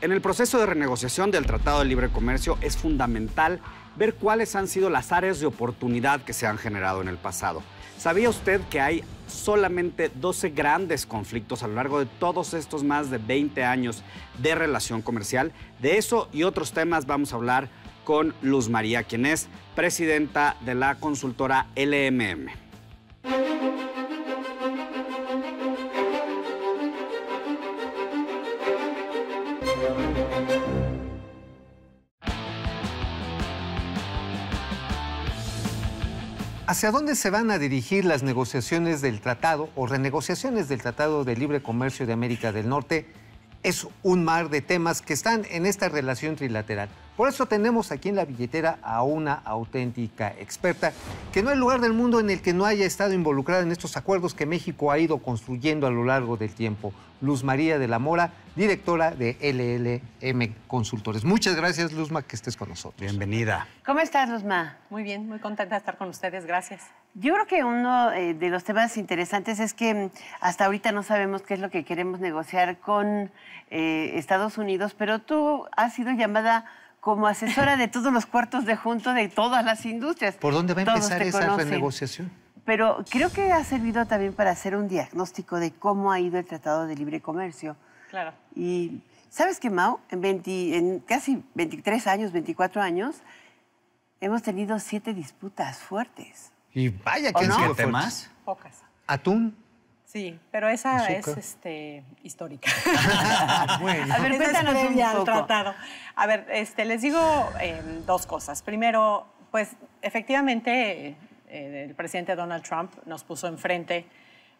En el proceso de renegociación del Tratado de Libre Comercio es fundamental ver cuáles han sido las áreas de oportunidad que se han generado en el pasado. ¿Sabía usted que hay solamente 12 grandes conflictos a lo largo de todos estos más de 20 años de relación comercial? De eso y otros temas vamos a hablar con Luz María, quien es presidenta de la consultora LMM. ¿Hacia dónde se van a dirigir las negociaciones del tratado o renegociaciones del Tratado de Libre Comercio de América del Norte? Es un mar de temas que están en esta relación trilateral. Por eso tenemos aquí en la billetera a una auténtica experta, que no hay lugar del mundo en el que no haya estado involucrada en estos acuerdos que México ha ido construyendo a lo largo del tiempo. Luz María de la Mora, directora de LLM Consultores. Muchas gracias, Luzma, que estés con nosotros. Bienvenida. ¿Cómo estás, Luzma? Muy bien, muy contenta de estar con ustedes, gracias. Yo creo que uno de los temas interesantes es que hasta ahorita no sabemos qué es lo que queremos negociar con Estados Unidos, pero tú has sido llamada como asesora de todos los cuartos de junto de todas las industrias. ¿Por dónde va a empezar esa conocen. renegociación? Pero creo que ha servido también para hacer un diagnóstico de cómo ha ido el Tratado de Libre Comercio. Claro. Y ¿sabes qué, Mau? En casi 23 años, 24 años, hemos tenido 7 disputas fuertes. Y vaya que ¿O no? han sido 7 fuertes. más. Pocas. Atún. Sí, pero esa Azúcar. es histórica. Bueno. A ver, Esa es cuéntanos un previa al poco. tratado. A ver, les digo dos cosas. Primero, pues efectivamente el presidente Donald Trump nos puso enfrente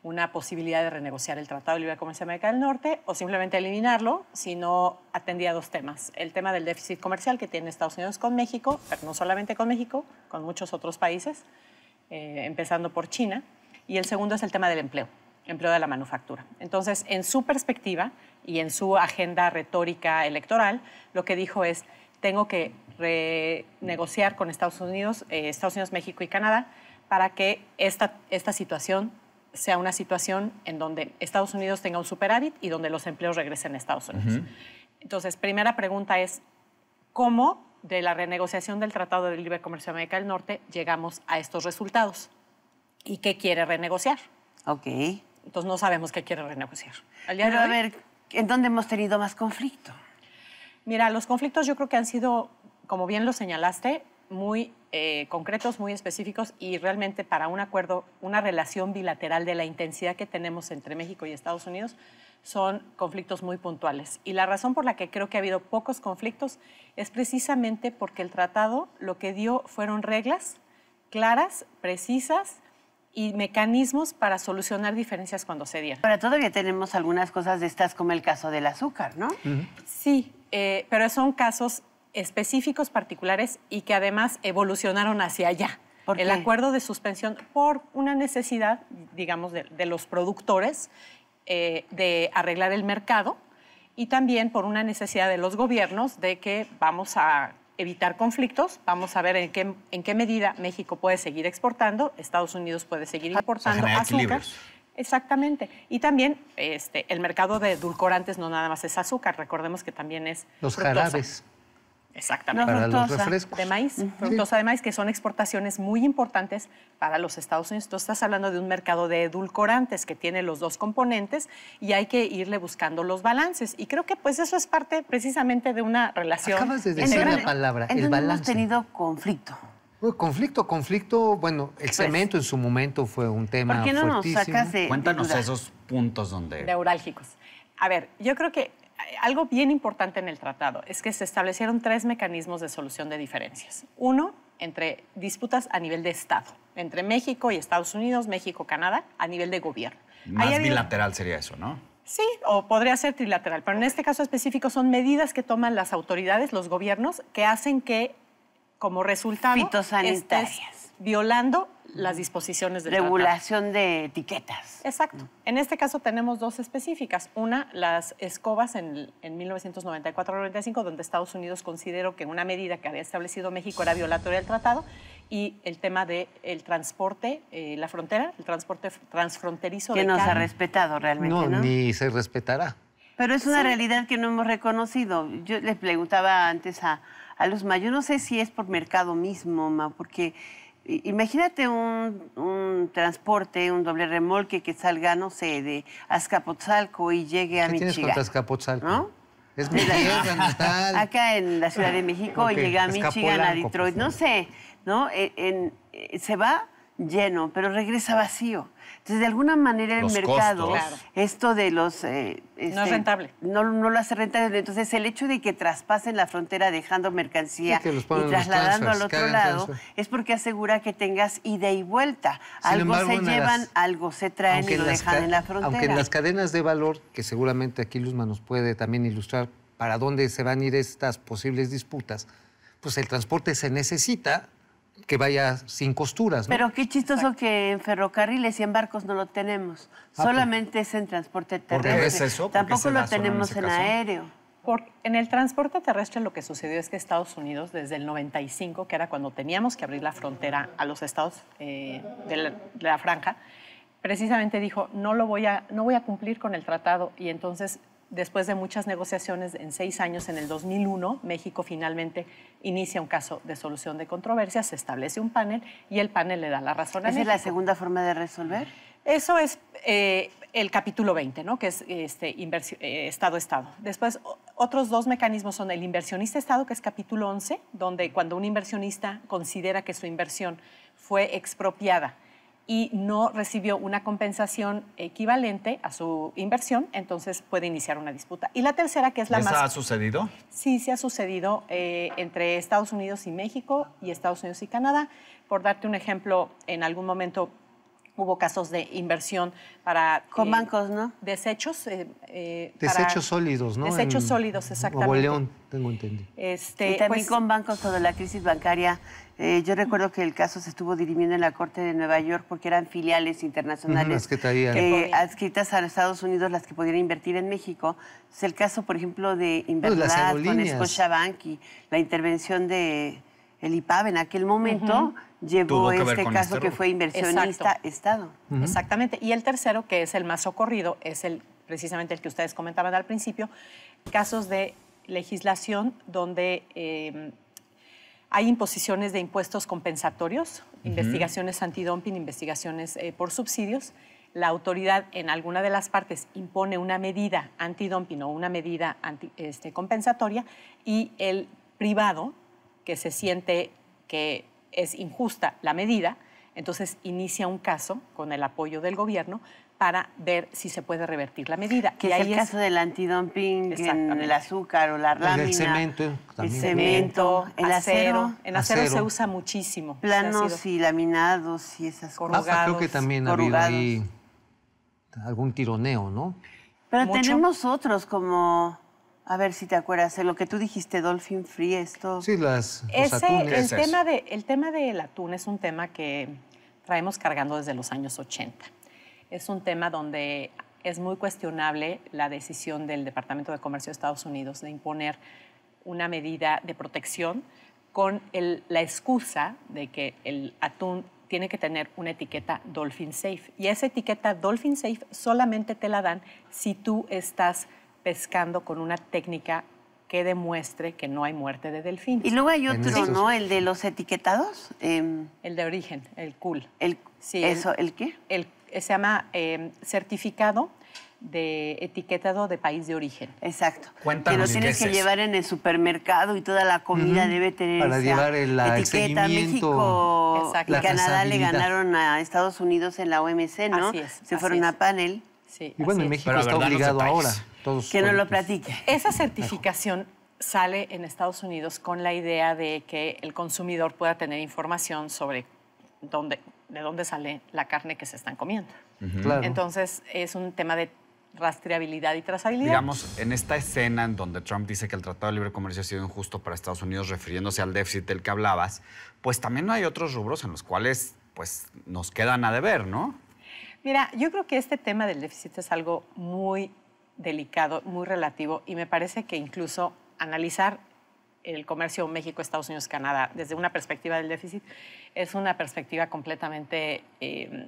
una posibilidad de renegociar el Tratado de Libre Comercio de América del Norte o simplemente eliminarlo si no atendía 2 temas. El tema del déficit comercial que tiene Estados Unidos con México, pero no solamente con México, con muchos otros países, empezando por China. Y el segundo es el tema del empleo de la manufactura. Entonces, en su perspectiva y en su agenda retórica electoral, lo que dijo es, tengo que renegociar con Estados Unidos, México y Canadá, para que esta situación sea una situación en donde Estados Unidos tenga un superávit y donde los empleos regresen a Estados Unidos. Entonces, primera pregunta es, ¿cómo de la renegociación del Tratado de Libre Comercio de América del Norte llegamos a estos resultados? ¿Y qué quiere renegociar? Ok. Entonces, no sabemos qué quiere renegociar. Al día Pero de a hoy, ver, ¿en dónde hemos tenido más conflicto? mira, los conflictos yo creo que han sido, como bien lo señalaste, muy concretos, muy específicos y realmente para un acuerdo, una relación bilateral de la intensidad que tenemos entre México y Estados Unidos, son conflictos muy puntuales. Y la razón por la que creo que ha habido pocos conflictos es precisamente porque el tratado lo que dio fueron reglas claras, precisas y mecanismos para solucionar diferencias cuando se dieran. Ahora, todavía tenemos algunas cosas de estas, como el caso del azúcar, ¿no? Sí, pero son casos específicos, particulares y que además evolucionaron hacia allá. ¿Por El qué? acuerdo de suspensión por una necesidad, digamos, de los productores de arreglar el mercado y también por una necesidad de los gobiernos de que vamos a evitar conflictos, vamos a ver en qué medida México puede seguir exportando, Estados Unidos puede seguir importando generar azúcar. equilibrios. Exactamente. Y también el mercado de edulcorantes no nada más es azúcar, recordemos que también es Los fructosa. jarabes Exactamente. No, para los fructosa. refrescos. De maíz, fructosa de maíz, que son exportaciones muy importantes para los Estados Unidos. Tú estás hablando de un mercado de edulcorantes que tiene los 2 componentes y hay que irle buscando los balances. Y creo que pues eso es parte precisamente de una relación. Acabas de decir integral. la palabra, ¿En el dónde hemos balance. tenido conflicto? Conflicto, bueno, el cemento en su momento fue un tema ¿Por qué no nos fuertísimo. sacas de Cuéntanos duda? esos puntos donde... Neurálgicos. A ver, yo creo que algo bien importante en el tratado es que se establecieron 3 mecanismos de solución de diferencias. Uno, entre disputas a nivel de Estado, entre México y Estados Unidos, México-Canadá, a nivel de gobierno. Más Ahí ha habido- bilateral sería eso, ¿no? Sí, o podría ser trilateral, pero en este caso específico son medidas que toman las autoridades, los gobiernos, que hacen que, como resultado, Fitosanitarias. estés violando las disposiciones del tratado. Regulación de etiquetas. Exacto. En este caso tenemos 2 específicas. Una, las escobas en 1994-95, donde Estados Unidos consideró que una medida que había establecido México era violatoria del tratado, y el tema del transporte, la frontera, el transporte transfronterizo Que de nos ha carne. respetado realmente, No, ¿no? ni se respetará. Pero es una realidad que no hemos reconocido. Yo le preguntaba antes a Luzma, yo no sé si es por mercado mismo, Ma, porque imagínate un transporte, un doble remolque que salga, no sé, de Azcapotzalco y llegue a ¿Qué tienes Michigan, contra Azcapotzalco? ¿no? Es mi tierra natal. Acá en la Ciudad de México Ok, y llega a Michigan, a Azcapotzalco, Detroit, por no sé, ¿no? Se va lleno, pero regresa vacío. Entonces, de alguna manera el Los mercado, costos. Claro. esto de los... No es rentable. No lo hace rentable. Entonces, el hecho de que traspasen la frontera dejando mercancía Sí, que los y pongan en los trasladando al transfers, que otro hagan lado, transfer. es porque asegura que tengas ida y vuelta. Sin Algo embargo, se en las- llevan, algo se traen y lo dejan en la frontera. Aunque en las cadenas de valor, que seguramente aquí Luzma nos puede también ilustrar para dónde se van a ir estas posibles disputas, pues el transporte se necesita que vaya sin costuras, ¿no? Pero qué chistoso que en ferrocarriles y en barcos no lo tenemos. Solamente es en transporte ¿Por qué terrestre. es eso? ¿Por qué Tampoco se da lo solo en tenemos ese en caso? aéreo. En el transporte terrestre lo que sucedió es que Estados Unidos, desde el 95, que era cuando teníamos que abrir la frontera a los estados de la franja, precisamente dijo, no voy a cumplir con el tratado. Y entonces, después de muchas negociaciones, en 6 años, en el 2001, México finalmente inicia un caso de solución de controversias, se establece un panel y el panel le da la razón a ¿Esa es México. la segunda forma de resolver? Eso es el capítulo 20, ¿no? Que es Estado-Estado. Después, otros 2 mecanismos son el inversionista-Estado, que es capítulo 11, donde cuando un inversionista considera que su inversión fue expropiada y no recibió una compensación equivalente a su inversión, entonces puede iniciar una disputa. Y la tercera, que es la ¿Esa más... ha sucedido? Sí, sí ha sucedido entre Estados Unidos y México y Estados Unidos y Canadá. Por darte un ejemplo, en algún momento hubo casos de inversión para... Con bancos, ¿no? Desechos. Desechos sólidos, ¿no? Desechos En sólidos, exactamente. Nuevo León, tengo entendido. Y también con bancos, toda la crisis bancaria. Yo recuerdo que el caso se estuvo dirimiendo en la Corte de Nueva York porque eran filiales internacionales Las que traían. adscritas a los Estados Unidos, las que podían invertir en México. Es el caso, por ejemplo, de Inverlat con aerolíneas. Scotiabank y la intervención de el IPAB en aquel momento llevó Tuvo que ver este con caso este que error. fue inversionista-Estado. Exactamente. Y el tercero, que es el más socorrido, es precisamente el que ustedes comentaban al principio, casos de legislación donde hay imposiciones de impuestos compensatorios, investigaciones antidumping, investigaciones por subsidios. La autoridad en alguna de las partes impone una medida antidumping o una medida compensatoria y el privado, que se siente que es injusta la medida, entonces inicia un caso con el apoyo del gobierno para ver si se puede revertir la medida. Que y es ahí el caso del antidumping en Exactamente. el azúcar o la lámina. El cemento El también. cemento, el acero, En acero se Acero. usa muchísimo. planos y laminados y esas cosas. Creo que también ha habido corrugados. ahí algún tironeo, ¿no? Pero mucho. tenemos otros como, a ver si te acuerdas, de lo que tú dijiste, Dolphin Free, esto. Sí, los El atunes. tema del atún es un tema que traemos cargando desde los años 80. Es un tema donde es muy cuestionable la decisión del Departamento de Comercio de Estados Unidos de imponer una medida de protección con la excusa de que el atún tiene que tener una etiqueta Dolphin Safe. Y esa etiqueta Dolphin Safe solamente te la dan si tú estás pescando con una técnica que demuestre que no hay muerte de delfín. Y luego hay otro, estos- ¿no? El de los etiquetados. El de origen, el cool. Sí, ¿El qué? Se llama certificado de etiquetado de país de origen. Exacto. Cuéntanos, que lo ¿qué tienes es que eso? llevar en el supermercado y toda la comida debe tener Para esa llevar el etiqueta. seguimiento, México Exacto. y la Canadá le trazabilidad. ganaron a Estados Unidos en la OMC, ¿no? Así es, Se así fueron es. a panel. Sí, Y bueno, así en es. México Pero, está ¿verdad? No obligado sepáis. ahora. Todos Que no lo solitos. platique. Esa certificación sale en Estados Unidos con la idea de que el consumidor pueda tener información sobre de dónde sale la carne que se están comiendo. Claro. Entonces, es un tema de rastreabilidad y trazabilidad. Digamos, en esta escena en donde Trump dice que el Tratado de Libre Comercio ha sido injusto para Estados Unidos, refiriéndose al déficit del que hablabas, pues también hay otros rubros en los cuales pues, nos quedan a deber, ¿no? Mira, yo creo que este tema del déficit es algo muy delicado, muy relativo, y me parece que incluso analizar el comercio México, Estados Unidos, Canadá desde una perspectiva del déficit es una perspectiva completamente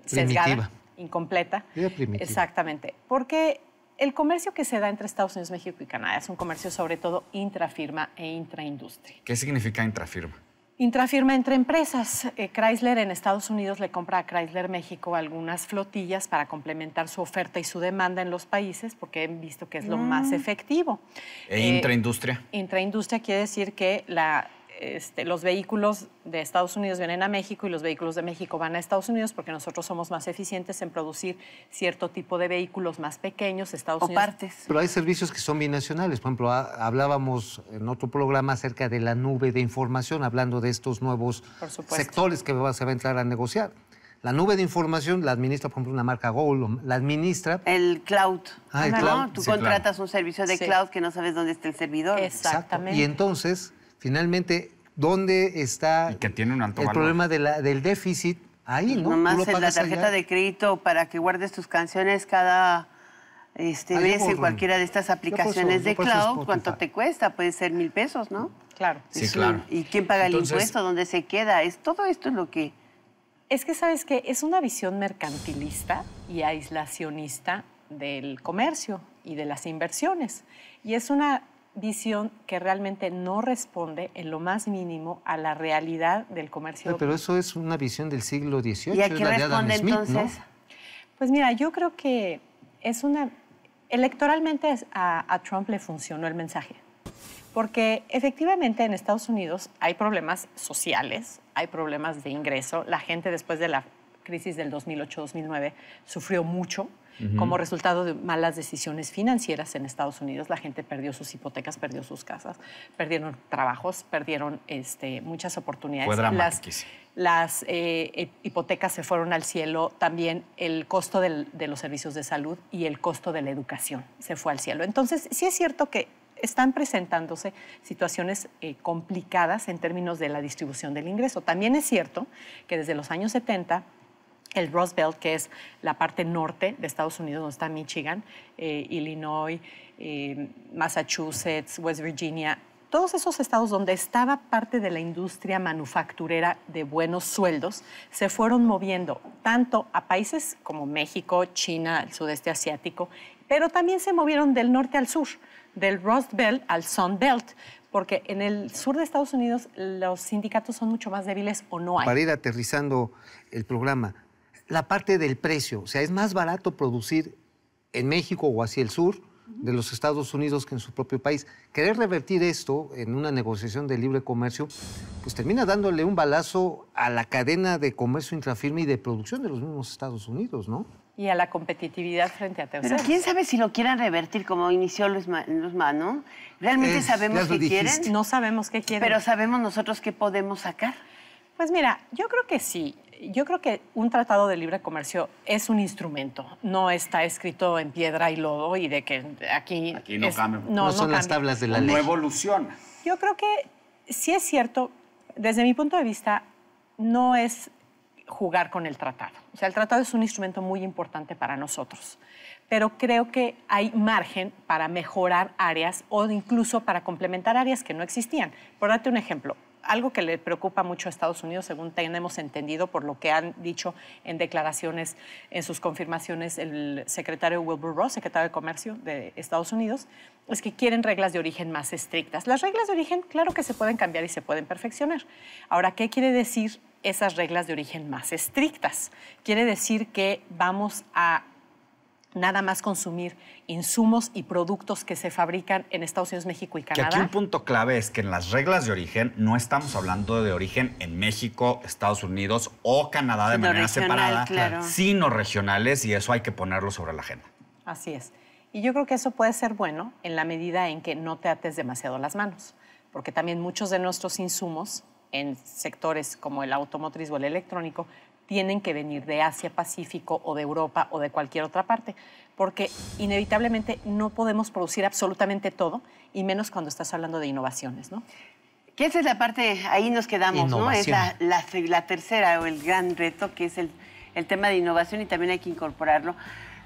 sesgada, Primitiva. incompleta. Primitiva. Exactamente, porque el comercio que se da entre Estados Unidos, México y Canadá es un comercio sobre todo intrafirma e intraindustria. ¿Qué significa intrafirma? Intrafirma entre empresas. Chrysler en Estados Unidos le compra a Chrysler México algunas flotillas para complementar su oferta y su demanda en los países, porque han visto que es lo más efectivo. ¿E intraindustria? Intraindustria quiere decir que los vehículos de Estados Unidos vienen a México y los vehículos de México van a Estados Unidos porque nosotros somos más eficientes en producir cierto tipo de vehículos más pequeños. Estados Unidos. Partes. Pero hay servicios que son binacionales. Por ejemplo, hablábamos en otro programa acerca de la nube de información, hablando de estos nuevos sectores que se va a entrar a negociar. La nube de información la administra, por ejemplo, una marca Gold, la administra... El cloud. El cloud. Tú contratas un servicio de cloud que no sabes dónde está el servidor. Exactamente. Exacto. Y entonces, finalmente, ¿dónde está y que tiene un alto el valor. problema del déficit? Ahí, ¿no? Nomás en la tarjeta de crédito para que guardes tus canciones cada vez en cualquiera de estas aplicaciones de cloud. ¿Cuánto te cuesta? Puede ser $1,000, ¿no? Claro. Sí, claro. ¿Y quién paga el impuesto? ¿Dónde se queda? Todo esto es lo que... Es que, ¿sabes qué? Es una visión mercantilista y aislacionista del comercio y de las inversiones. Y es una visión que realmente no responde en lo más mínimo a la realidad del comercio. Pero eso es una visión del siglo XVIII. ¿Y a qué responde entonces? ¿no? Pues mira, yo creo que electoralmente a Trump le funcionó el mensaje. Porque efectivamente en Estados Unidos hay problemas sociales, hay problemas de ingreso. La gente después de la crisis del 2008-2009 sufrió mucho como resultado de malas decisiones financieras en Estados Unidos. La gente perdió sus hipotecas, perdió sus casas, perdieron trabajos, perdieron muchas oportunidades. Fue dramático. Las hipotecas se fueron al cielo, también el costo de los servicios de salud y el costo de la educación se fue al cielo. Entonces, sí es cierto que están presentándose situaciones complicadas en términos de la distribución del ingreso. También es cierto que desde los años 70, el Rust Belt, que es la parte norte de Estados Unidos, donde está Michigan, Illinois, Massachusetts, West Virginia, todos esos estados donde estaba parte de la industria manufacturera de buenos sueldos, se fueron moviendo tanto a países como México, China, el sudeste asiático, pero también se movieron del norte al sur, del Rust Belt al Sun Belt, porque en el sur de Estados Unidos los sindicatos son mucho más débiles o no hay. Para ir aterrizando el programa, la parte del precio, o sea, es más barato producir en México o hacia el sur de los Estados Unidos que en su propio país. Querer revertir esto en una negociación de libre comercio, pues termina dándole un balazo a la cadena de comercio intrafirme y de producción de los mismos Estados Unidos, ¿no? Y a la competitividad frente a terceros. Pero quién sabe si lo quieran revertir como inició Luzma, ¿no? ¿Realmente sabemos qué quieren? No sabemos qué quieren. Pero sabemos nosotros qué podemos sacar. Pues mira, yo creo que sí. Yo creo que un tratado de libre comercio es un instrumento. No está escrito en piedra y lodo y de que aquí no cambia. No son las tablas de la ley. No evoluciona. Yo creo que sí es cierto, desde mi punto de vista, no es jugar con el tratado. O sea, el tratado es un instrumento muy importante para nosotros, pero creo que hay margen para mejorar áreas o incluso para complementar áreas que no existían. Por darte un ejemplo, algo que le preocupa mucho a Estados Unidos, según tenemos entendido por lo que han dicho en declaraciones, en sus confirmaciones, el secretario Wilbur Ross, secretario de Comercio de Estados Unidos, es que quieren reglas de origen más estrictas. Las reglas de origen, claro que se pueden cambiar y se pueden perfeccionar. Ahora, ¿qué quiere decir esas reglas de origen más estrictas? Quiere decir que vamos a nada más consumir insumos y productos que se fabrican en Estados Unidos, México y Canadá. Que aquí un punto clave es que en las reglas de origen no estamos hablando de origen en México, Estados Unidos o Canadá de manera separada, claro, sino regionales, y eso hay que ponerlo sobre la agenda. Así es. Y yo creo que eso puede ser bueno en la medida en que no te ates demasiado las manos, porque también muchos de nuestros insumos en sectores como el automotriz o el electrónico tienen que venir de Asia Pacífico o de Europa o de cualquier otra parte, porque inevitablemente no podemos producir absolutamente todo, y menos cuando estás hablando de innovaciones, ¿no? Que esa es la parte, ahí nos quedamos, Innovación. ¿no? Es la tercera o el gran reto, que es el tema de innovación, y también hay que incorporarlo.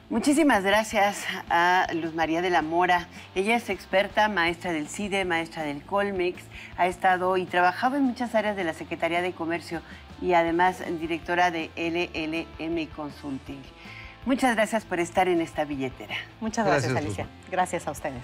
Muchísimas gracias a Luz María de la Mora. Ella es experta, maestra del CIDE, maestra del Colmex, ha estado y trabajado en muchas áreas de la Secretaría de Comercio y además directora de LLM Consulting. Muchas gracias por estar en esta billetera. Muchas gracias, Gracias, Alicia. Luzma. Gracias a ustedes.